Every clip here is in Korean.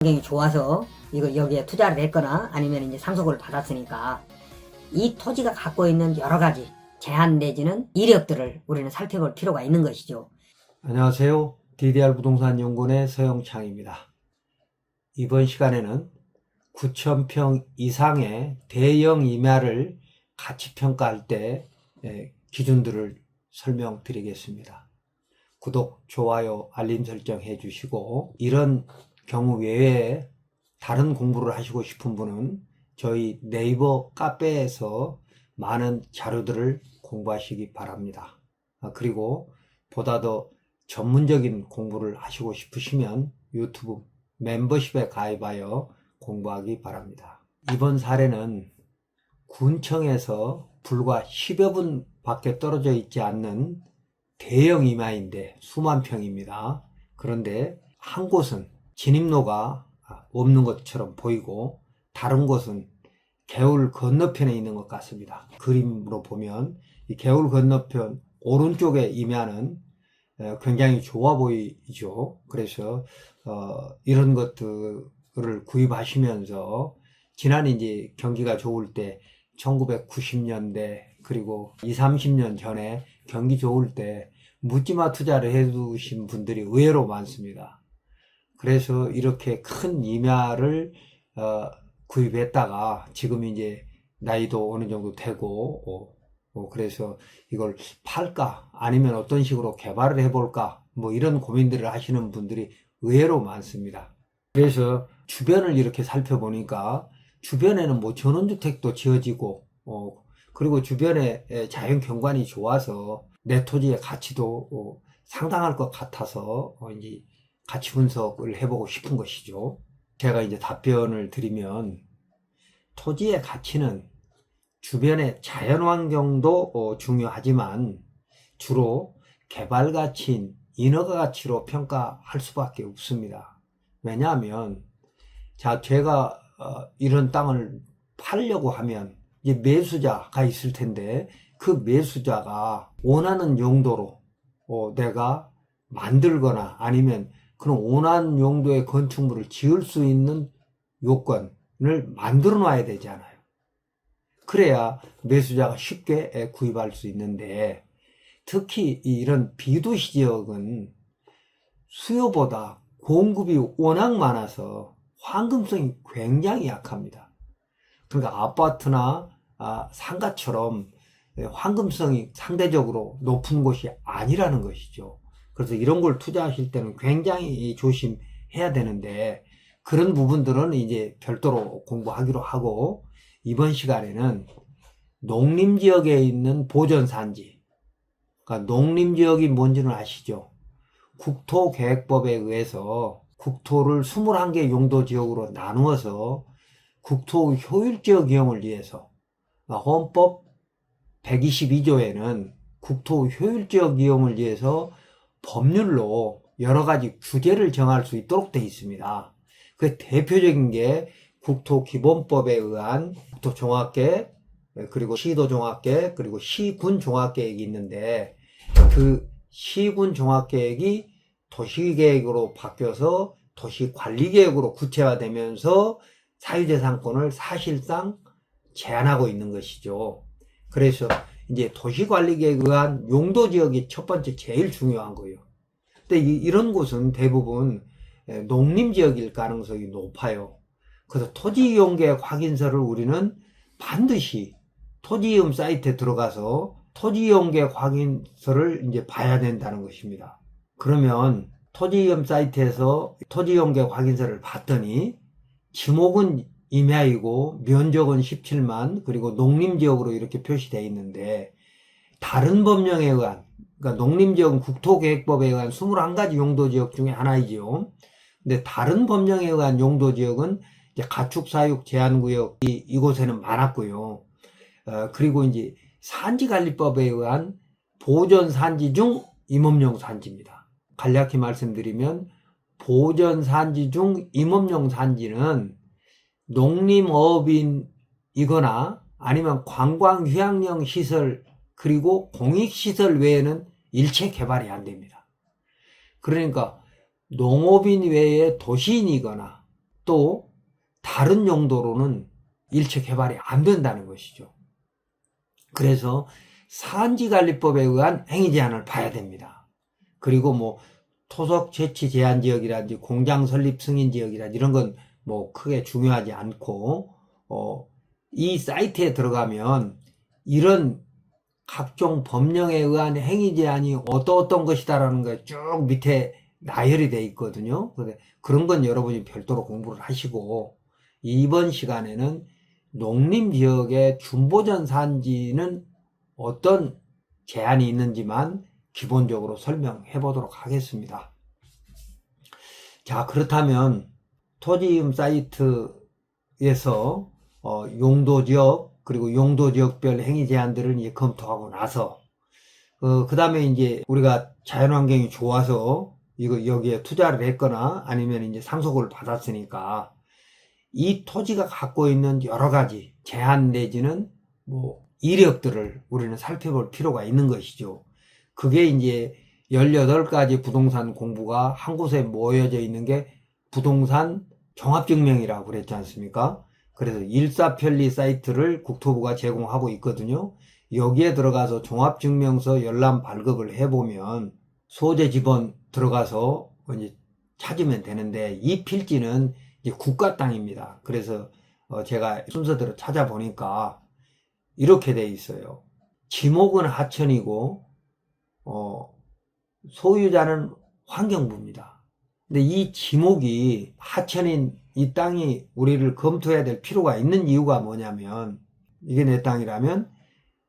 환경이 좋아서 여기에 투자를 했거나 아니면 이제 상속을 받았으니까 이 토지가 갖고 있는 여러 가지 제한 내지는 이력들을 우리는 살펴볼 필요가 있는 것이죠. 안녕하세요. DDR 부동산 연구원의 서영창입니다. 이번 시간에는 9,000평 이상의 대형 임야를 가치 평가할 때 기준들을 설명드리겠습니다. 구독, 좋아요, 알림 설정 해주시고, 이런 경우 외에 다른 공부를 하시고 싶은 분은 저희 네이버 카페에서 많은 자료들을 공부하시기 바랍니다. 그리고 보다 더 전문적인 공부를 하시고 싶으시면 유튜브 멤버십에 가입하여 공부하기 바랍니다. 이번 사례는 군청에서 불과 10여 분 밖에 떨어져 있지 않는 대형 임야인데 수만 평입니다. 그런데 한 곳은 진입로가 없는 것처럼 보이고 다른 곳은 개울 건너편에 있는 것 같습니다. 그림으로 보면 이 개울 건너편 오른쪽의 임야는 굉장히 좋아 보이죠. 그래서 이런 것들을 구입하시면서 지난 이제 경기가 좋을 때 1990년대 그리고 20, 30년 전에 경기 좋을 때 묻지마 투자를 해두신 분들이 의외로 많습니다. 그래서 이렇게 큰 임야를 구입했다가 지금 이제 나이도 어느 정도 되고 그래서 이걸 팔까 아니면 어떤 식으로 개발을 해볼까 뭐 이런 고민들을 하시는 분들이 의외로 많습니다. 그래서 주변을 이렇게 살펴보니까 주변에는 뭐 전원주택도 지어지고 그리고 주변에 자연 경관이 좋아서 내 토지의 가치도 상당할 것 같아서 이제 가치 분석을 해보고 싶은 것이죠. 제가 이제 답변을 드리면 토지의 가치는 주변의 자연환경도 중요하지만 주로 개발 가치인 인허가 가치로 평가할 수밖에 없습니다. 왜냐하면 제가 이런 땅을 팔려고 하면 이제 매수자가 있을 텐데 그 매수자가 원하는 용도로 내가 만들거나 아니면 그런 원하는 용도의 건축물을 지을 수 있는 요건을 만들어 놔야 되잖아요. 그래야 매수자가 쉽게 구입할 수 있는데 특히 이런 비도시 지역은 수요보다 공급이 워낙 많아서 황금성이 굉장히 약합니다. 그러니까 아파트나 상가처럼 황금성이 상대적으로 높은 곳이 아니라는 것이죠. 그래서 이런 걸 투자하실 때는 굉장히 조심해야 되는데 그런 부분들은 이제 별도로 공부하기로 하고 이번 시간에는 농림지역에 있는 보전산지, 그러니까 농림지역이 뭔지는 아시죠? 국토계획법에 의해서 국토를 21개 용도지역으로 나누어서 국토 효율지역 이용을 위해서 헌법 122조에는 국토 효율지역 이용을 위해서 법률로 여러 가지 규제를 정할 수 있도록 되어 있습니다. 그 대표적인 게 국토기본법에 의한 국토종합계획, 그리고 시도종합계획, 그리고 시군종합계획이 있는데 그 시군종합계획이 도시계획으로 바뀌어서 도시관리계획으로 구체화되면서 사유재산권을 사실상 제한하고 있는 것이죠. 그래서 이제 도시관리계획에 의한 용도지역이 첫 번째 제일 중요한 거예요. 근데 이런 곳은 대부분 농림지역일 가능성이 높아요. 그래서 토지이용계획 확인서를 우리는 반드시 토지이용 사이트에 들어가서 토지이용계획 확인서를 이제 봐야 된다는 것입니다. 그러면 토지이용 사이트에서 토지이용계획 확인서를 봤더니 지목은 임야이고 면적은 17만 그리고 농림지역으로 이렇게 표시되어 있는데 다른 법령에 의한 그러니까 농림지역은 국토계획법에 의한 21가지 용도지역 중에 하나이죠. 근데 다른 법령에 의한 용도지역은 이제 가축사육 제한구역이 이곳에는 많았고요. 그리고 이제 산지관리법에 의한 보전산지 중 임업용 산지입니다. 간략히 말씀드리면 보전산지 중 임업용 산지는 농림업인이거나 아니면 관광휴양용 시설 그리고 공익시설 외에는 일체 개발이 안 됩니다. 그러니까 농업인 외에 도시인이거나 또 다른 용도로는 일체 개발이 안 된다는 것이죠. 그래서 산지관리법에 의한 행위 제한을 봐야 됩니다. 그리고 뭐 토속 채취 제한 지역이라든지 공장 설립 승인 지역이라든지 이런 건 뭐 크게 중요하지 않고 이 사이트에 들어가면 이런 각종 법령에 의한 행위 제한이 어떤 것이다라는 게 쭉 밑에 나열이 돼 있거든요. 그런 건 여러분이 별도로 공부를 하시고, 이번 시간에는 농림지역의 준보전 산지는 어떤 제한이 있는지만 기본적으로 설명해 보도록 하겠습니다. 자, 그렇다면 토지이음 사이트에서 용도지역 그리고 용도지역별 행위 제한들을 이제 검토하고 나서 그 다음에 이제 우리가 자연환경이 좋아서 여기에 투자를 했거나 아니면 이제 상속을 받았으니까 이 토지가 갖고 있는 여러 가지 제한 내지는 뭐 이력들을 우리는 살펴볼 필요가 있는 것이죠. 그게 이제 18가지 부동산 공부가 한 곳에 모여져 있는 게 부동산 종합증명이라고 그랬지 않습니까? 그래서 일사편리 사이트를 국토부가 제공하고 있거든요. 여기에 들어가서 종합증명서 열람 발급을 해보면 소재 지번 들어가서 이제 찾으면 되는데, 이 필지는 이제 국가 땅입니다. 그래서 제가 순서대로 찾아보니까 이렇게 돼 있어요. 지목은 하천이고 소유자는 환경부입니다. 근데 이 지목이 하천인 이 땅이 우리를 검토해야 될 필요가 있는 이유가 뭐냐면, 이게 내 땅이라면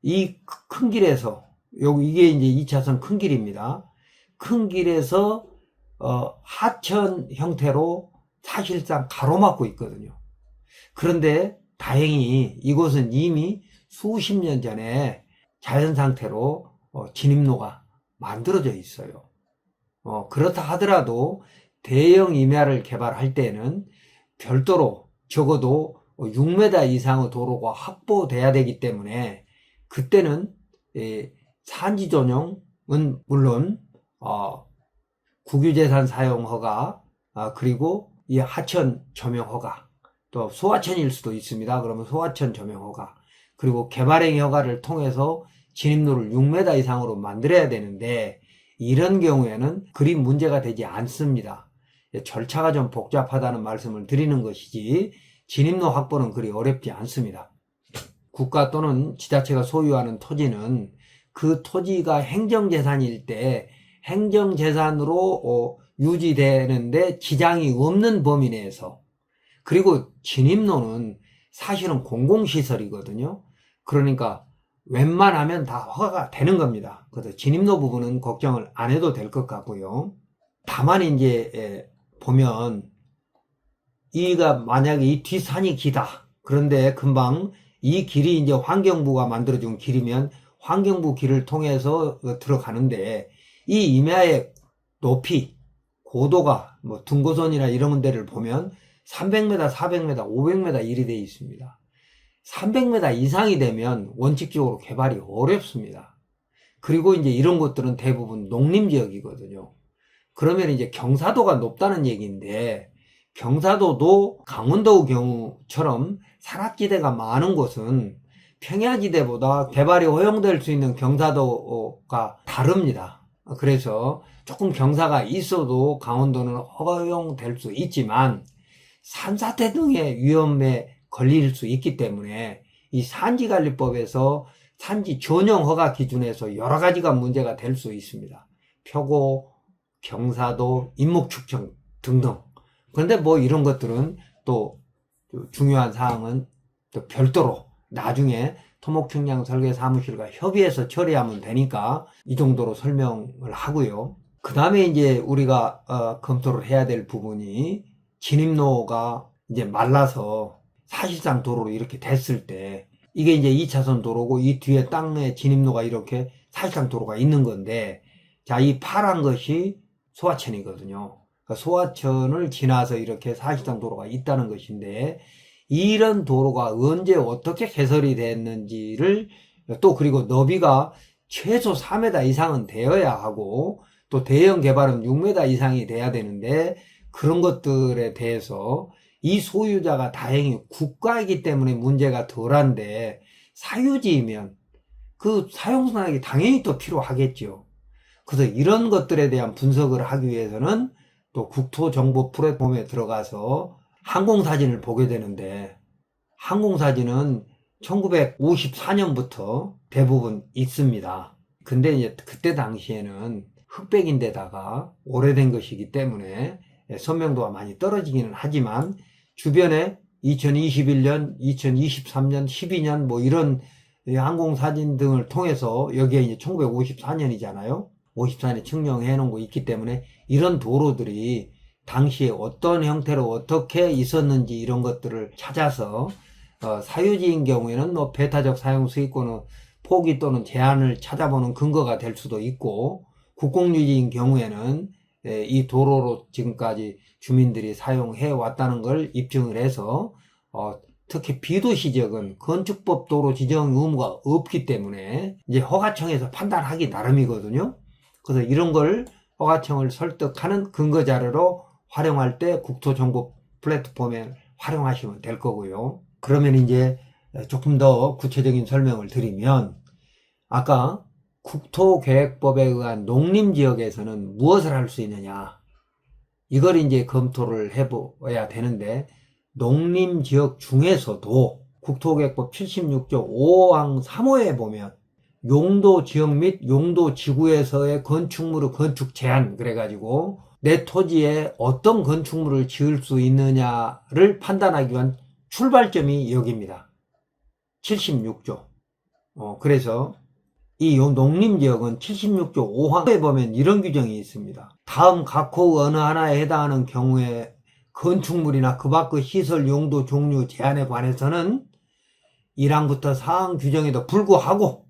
이 큰 길에서 이게 이제 2차선 큰 길입니다. 큰 길에서 하천 형태로 사실상 가로막고 있거든요. 그런데 다행히 이곳은 이미 수십 년 전에 자연 상태로 진입로가 만들어져 있어요. 그렇다 하더라도 대형 임야를 개발할 때는 별도로 적어도 6m 이상의 도로가 확보돼야 되기 때문에 그때는 산지 전용은 물론 국유재산 사용 허가, 그리고 이 하천 조명 허가, 또 소하천일 수도 있습니다. 그러면 소하천 조명 허가, 그리고 개발행위 허가를 통해서 진입로를 6m 이상으로 만들어야 되는데, 이런 경우에는 그리 문제가 되지 않습니다. 절차가 좀 복잡하다는 말씀을 드리는 것이지 진입로 확보는 그리 어렵지 않습니다. 국가 또는 지자체가 소유하는 토지는 그 토지가 행정재산일 때 행정재산으로 유지되는데 지장이 없는 범위 내에서, 그리고 진입로는 사실은 공공시설이거든요. 그러니까 웬만하면 다 허가가 되는 겁니다. 그래서 진입로 부분은 걱정을 안 해도 될 것 같고요. 다만 이제 보면 만약에 이 뒷산이 기다. 그런데 금방 이 길이 이제 환경부가 만들어준 길이면 환경부 길을 통해서 들어가는데, 이 임야의 높이, 고도가 뭐 등고선이나 이런 데를 보면 300m, 400m, 500m 이리 되어 있습니다. 300m 이상이 되면 원칙적으로 개발이 어렵습니다. 그리고 이제 이런 곳들은 대부분 농림지역이거든요. 그러면 이제 경사도가 높다는 얘기인데, 경사도도 강원도 경우처럼 산악지대가 많은 곳은 평야지대보다 개발이 허용될 수 있는 경사도가 다릅니다. 그래서 조금 경사가 있어도 강원도는 허용될 수 있지만 산사태 등의 위험에 걸릴 수 있기 때문에 이 산지관리법에서 산지 전용 허가 기준에서 여러 가지가 문제가 될 수 있습니다. 표고, 경사도, 인목 측정 등등. 그런데 뭐 이런 것들은 또 중요한 사항은 또 별도로 나중에 토목측량 설계사무실과 협의해서 처리하면 되니까 이 정도로 설명을 하고요. 그 다음에 이제 우리가 검토를 해야 될 부분이, 진입로가 이제 말라서 사실상 도로로 이렇게 됐을 때, 이게 이제 2차선 도로고 이 뒤에 땅에 진입로가 이렇게 사실상 도로가 있는 건데, 자, 이 파란 것이 소하천이거든요. 그러니까 소하천을 지나서 이렇게 사실상 도로가 있다는 것인데, 이런 도로가 언제 어떻게 개설이 됐는지를, 또 그리고 너비가 최소 4m 이상은 되어야 하고, 또 대형 개발은 6m 이상이 돼야 되는데, 그런 것들에 대해서 이 소유자가 다행히 국가이기 때문에 문제가 덜한데 사유지이면 그 사용선악이 당연히 또 필요하겠죠. 그래서 이런 것들에 대한 분석을 하기 위해서는 또 국토정보 플랫폼에 들어가서 항공사진을 보게 되는데, 항공사진은 1954년부터 대부분 있습니다. 근데 이제 그때 당시에는 흑백인데다가 오래된 것이기 때문에 선명도가 많이 떨어지기는 하지만 주변에 2021년, 2023년, 12년 뭐 이런 항공사진 등을 통해서 여기에 이제 1954년이잖아요. 54년에 측정해 놓은 거 있기 때문에 이런 도로들이 당시에 어떤 형태로 어떻게 있었는지 이런 것들을 찾아서 사유지인 경우에는 뭐 배타적 사용 수익권의 포기 또는 제한을 찾아보는 근거가 될 수도 있고, 국공유지인 경우에는 이 도로로 지금까지 주민들이 사용해 왔다는 걸 입증을 해서 특히 비도시 지역은 건축법 도로 지정 의무가 없기 때문에 이제 허가청에서 판단하기 나름이거든요. 그래서 이런 걸 허가청을 설득하는 근거 자료로 활용할 때 국토정보 플랫폼에 활용하시면 될 거고요. 그러면 이제 조금 더 구체적인 설명을 드리면, 아까 국토계획법에 의한 농림지역에서는 무엇을 할 수 있느냐, 이걸 이제 검토를 해봐야 되는데, 농림지역 중에서도 국토계획법 76조 5항 3호에 보면 용도지역 및 용도지구에서의 건축물의 건축 제한 그래가지고 내 토지에 어떤 건축물을 지을 수 있느냐를 판단하기 위한 출발점이 여기입니다. 76조. 그래서 이 농림지역은 76조 5항에 보면 이런 규정이 있습니다. 다음 각호 어느 하나에 해당하는 경우에 건축물이나 그 밖의 시설 용도 종류 제한에 관해서는 1항부터 4항 규정에도 불구하고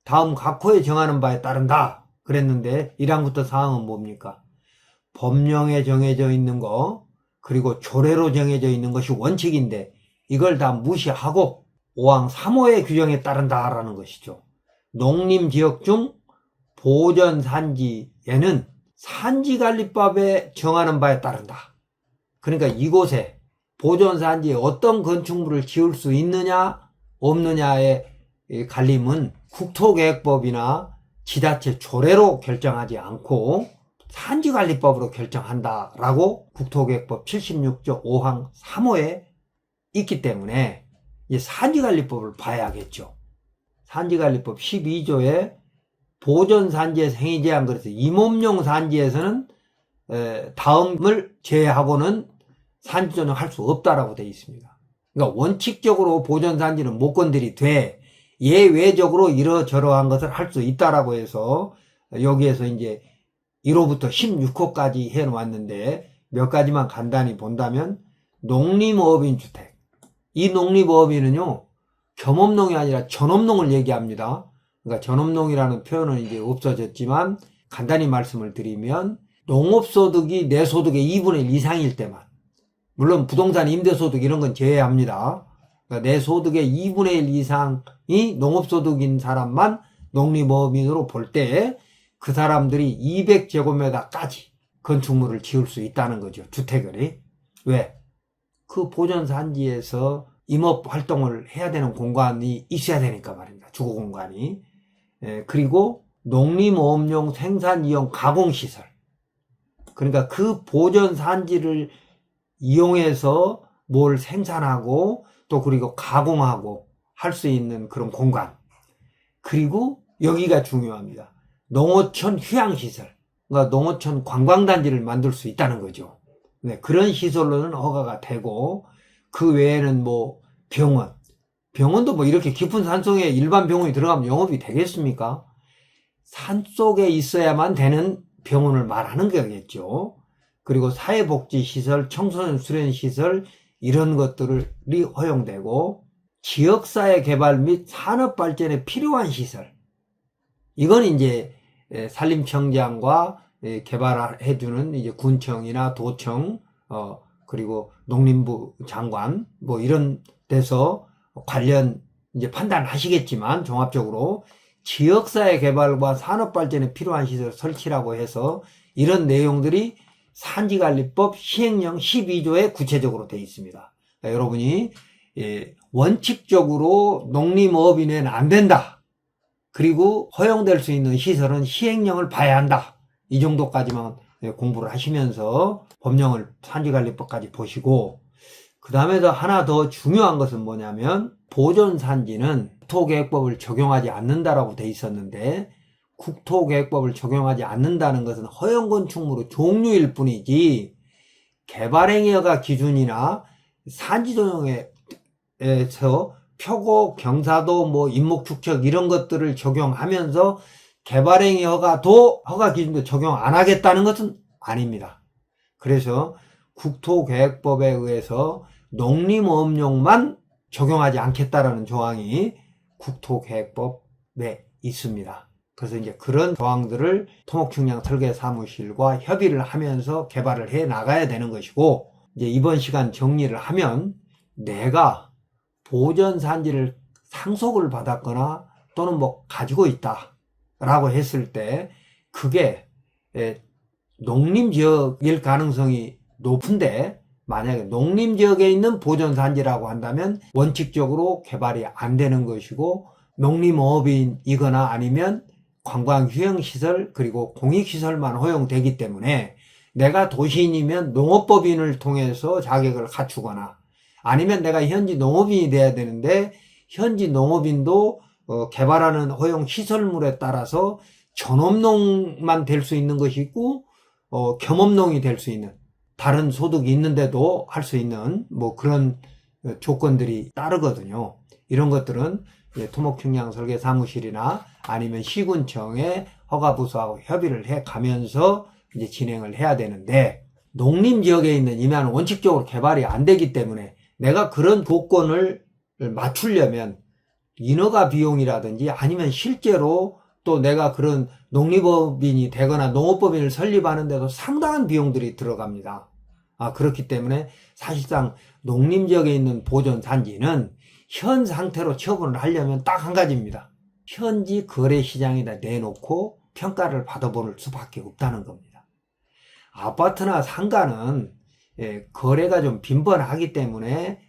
다음 각호에 정하는 바에 따른다 그랬는데, 1항부터 4항은 뭡니까? 법령에 정해져 있는 거, 그리고 조례로 정해져 있는 것이 원칙인데 이걸 다 무시하고 5항 3호의 규정에 따른다라는 것이죠. 농림지역 중 보전산지에는 산지관리법에 정하는 바에 따른다. 그러니까 이곳에 보전산지에 어떤 건축물을 지을 수 있느냐 없느냐의 갈림은 국토계획법이나 지자체 조례로 결정하지 않고 산지관리법으로 결정한다라고 국토계획법 76조 5항 3호에 있기 때문에 산지관리법을 봐야겠죠. 산지관리법 12조에 보전산지에서 행위제한, 그래서 임업용 산지에서는 다음을 제외하고는 산지조정 할 수 없다라고 되어 있습니다. 그러니까 원칙적으로 보전산지는 못 건드리되 예외적으로 이러저러한 것을 할 수 있다라고 해서 여기에서 이제 1호부터 16호까지 해놓았는데, 몇 가지만 간단히 본다면 농림어업인 주택. 이 농림어업인은요, 겸업농이 아니라 전업농을 얘기합니다. 그러니까 전업농이라는 표현은 이제 없어졌지만 간단히 말씀을 드리면 농업소득이 내 소득의 2분의 1 이상일 때만, 물론 부동산 임대소득 이런 건 제외합니다. 그러니까 내 소득의 2분의 1 이상이 농업소득인 사람만 농림어업인으로 볼 때 그 사람들이 200제곱미터까지 건축물을 지을 수 있다는 거죠. 주택을. 왜? 그 보전산지에서 임업활동을 해야 되는 공간이 있어야 되니까 말입니다. 주거공간이. 그리고 농림어업용 생산이용 가공시설. 그러니까 그 보전산지를 이용해서 뭘 생산하고 또 그리고 가공하고 할 수 있는 그런 공간. 그리고 여기가 중요합니다. 농어촌 휴양시설. 그러니까 농어촌 관광단지를 만들 수 있다는 거죠. 네, 그런 시설로는 허가가 되고, 그 외에는 뭐 병원도 뭐 이렇게 깊은 산속에 일반 병원이 들어가면 영업이 되겠습니까? 산속에 있어야만 되는 병원을 말하는 거겠죠. 그리고 사회복지시설, 청소년 수련시설 이런 것들이 허용되고, 지역사회 개발 및 산업발전에 필요한 시설, 이건 이제 산림청장과 개발해주는 이제 군청이나 도청, 그리고 농림부 장관, 뭐 이런 데서 관련 이제 판단하시겠지만, 종합적으로 지역사회 개발과 산업발전에 필요한 시설 설치라고 해서 이런 내용들이 산지관리법 시행령 12조에 구체적으로 되어 있습니다. 그러니까 여러분이 원칙적으로 농림업인에는 안 된다. 그리고 허용될 수 있는 시설은 시행령을 봐야 한다. 이 정도까지만 공부를 하시면서 법령을 산지관리법까지 보시고, 그 다음에도 하나 더 중요한 것은 뭐냐면 보존산지는 국토계획법을 적용하지 않는다라고 돼 있었는데, 국토계획법을 적용하지 않는다는 것은 허용건축물의 종류일 뿐이지 개발행위허가 기준이나 산지조정에서 표고, 경사도, 뭐 인목축척 이런 것들을 적용하면서 개발행위허가도 허가 기준도 적용 안 하겠다는 것은 아닙니다. 그래서 국토계획법에 의해서 농림업용만 적용하지 않겠다라는 조항이 국토계획법에 있습니다. 그래서 이제 그런 조항들을 토목측량설계사무실과 협의를 하면서 개발을 해 나가야 되는 것이고, 이제 이번 시간 정리를 하면 내가 보전산지를 상속을 받았거나 또는 뭐 가지고 있다 라고 했을 때 그게 농림지역일 가능성이 높은데, 만약에 농림지역에 있는 보전산지라고 한다면 원칙적으로 개발이 안 되는 것이고, 농림업인이거나 아니면 관광휴양시설 그리고 공익시설만 허용되기 때문에 내가 도시인이면 농업법인을 통해서 자격을 갖추거나, 아니면 내가 현지 농업인이 돼야 되는데 현지 농업인도 개발하는 허용시설물에 따라서 전업농만 될 수 있는 것이 있고 겸업농이 될 수 있는, 다른 소득이 있는데도 할 수 있는 뭐 그런 조건들이 따르거든요. 이런 것들은 토목측량설계사무실이나 아니면 시군청에 허가부서하고 협의를 해 가면서 이제 진행을 해야 되는데, 농림지역에 있는 임야는 원칙적으로 개발이 안 되기 때문에 내가 그런 조건을 맞추려면 인허가 비용이라든지 아니면 실제로 또 내가 그런 농림법인이 되거나 농업법인을 설립하는데도 상당한 비용들이 들어갑니다. 그렇기 때문에 사실상 농림지역에 있는 보존산지는 현 상태로 처분을 하려면 딱 한 가지입니다. 현지 거래시장에다 내놓고 평가를 받아볼 수밖에 없다는 겁니다. 아파트나 상가는 거래가 좀 빈번하기 때문에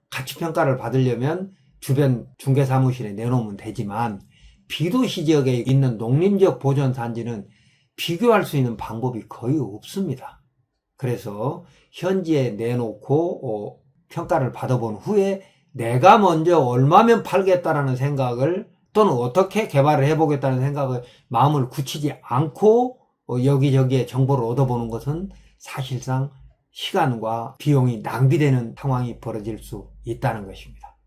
가치평가를 받으려면 주변 중개사무실에 내놓으면 되지만, 비도시 지역에 있는 농림지역 보존산지는 비교할 수 있는 방법이 거의 없습니다. 그래서 현지에 내놓고 평가를 받아본 후에 내가 먼저 얼마면 팔겠다라는 생각을, 또는 어떻게 개발을 해보겠다는 생각을 마음을 굳히지 않고 여기저기에 정보를 얻어보는 것은 사실상 시간과 비용이 낭비되는 상황이 벌어질 수 있다는 것입니다.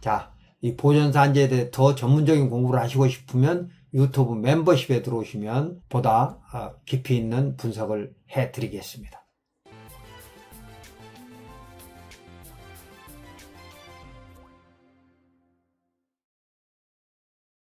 자, 이 보존산지에 대해 더 전문적인 공부를 하시고 싶으면 유튜브 멤버십에 들어오시면 보다 깊이 있는 분석을 해드리겠습니다.